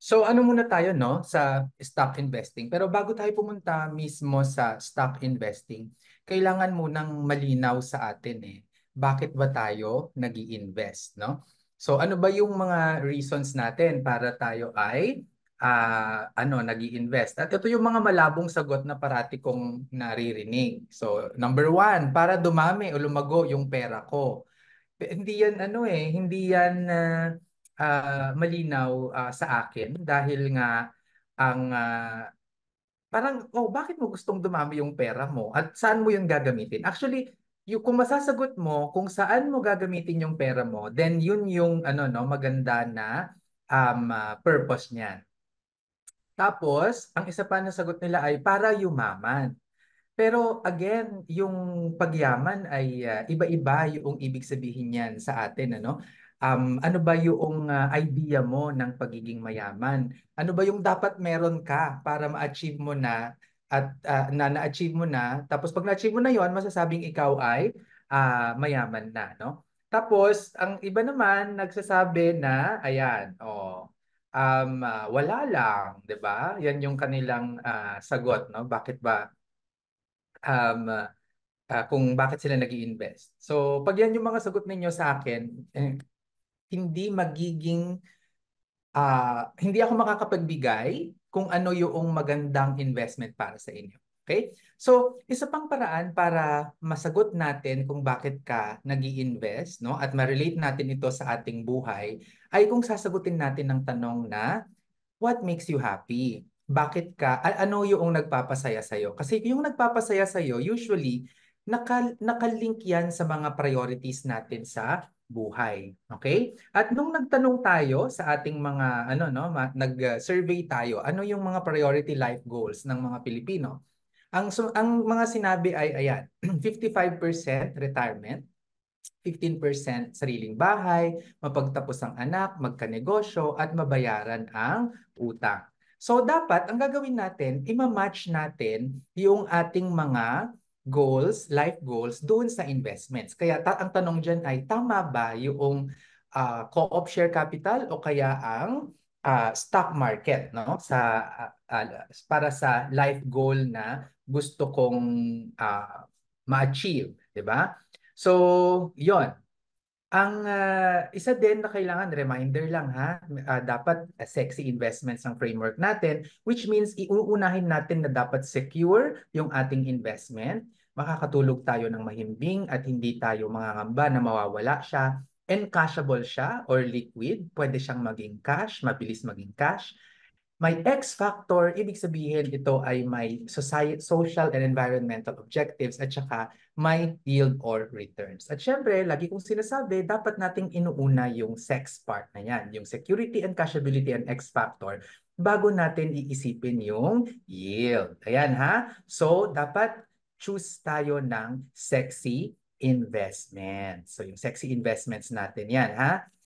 So ano muna tayo no sa stock investing. Pero bago tayo pumunta mismo sa stock investing, kailangan munang malinaw sa atin bakit ba tayo nag-i-invest, no? So ano ba yung mga reasons natin para tayo ay nag-i-invest? At ito yung mga malabong sagot na parati kong naririnig. So number one, para dumami o lumago yung pera ko. Hindi yan hindi yan malinaw sa akin dahil nga ang parang bakit mo gustong dumami yung pera mo at saan mo yun gagamitin? Actually, kung masasagot mo kung saan mo gagamitin yung pera mo, then yun yung maganda na purpose niyan. Tapos, ang isa pa na sagot nila ay para yumaman. Pero again, yung pagyaman ay iba-iba yung ibig sabihin niyan sa atin, ano? Ano ba yung idea mo ng pagiging mayaman? Ano ba yung dapat meron ka para ma-achieve mo na at na-achieve mo na, tapos pag na-achieve mo na yon, masasabing ikaw ay mayaman na, no? Tapos, ang iba naman nagsasabi na, ayan, wala lang, 'di ba? Yan yung kanilang sagot, no? Bakit ba um, kung bakit sila nag invest. So, pag yan yung mga sagot ninyo sa akin, hindi magiging, hindi ako makakapagbigay kung ano yung magandang investment para sa inyo. Okay? So, isa pang paraan para masagot natin kung bakit ka nag invest, no? At ma-relate natin ito sa ating buhay, ay kung sasagutin natin ng tanong na, what makes you happy? Bakit ka, ano yung nagpapasaya sa'yo? Kasi yung nagpapasaya sa'yo, usually, nakalink yan sa mga priorities natin sa buhay. Okay? At nung nagtanong tayo sa ating mga, nag-survey tayo, ano yung mga priority life goals ng mga Pilipino? Ang mga sinabi ay, ayan, 55% retirement, 15% sariling bahay, mapagtapos ang anak, magkanegosyo, at mabayaran ang utang. So dapat, ang gagawin natin, ima-match natin yung ating mga goals, life goals, doon sa investments. Kaya ang tanong dyan ay, tama ba yung co-op share capital o kaya ang stock market, no? Para sa life goal na gusto kong ma-achieve, di ba? So, yon. Ang isa din na kailangan, reminder lang ha, dapat sexy investments ang framework natin, which means iuunahin natin na dapat secure yung ating investment, makakatulog tayo ng mahimbing at hindi tayo mangangamba na mawawala siya, encashable siya or liquid, pwede siyang maging cash, mabilis maging cash, may X factor, ibig sabihin ito ay may social and environmental objectives at saka may yield or returns. At syempre, lagi kong sinasabi, dapat nating inuuna yung sex part na yan, yung security and cashability and X factor, bago natin iisipin yung yield. Ayan ha? So, dapat choose tayo ng sexy investments. So, yung sexy investments natin yan ha?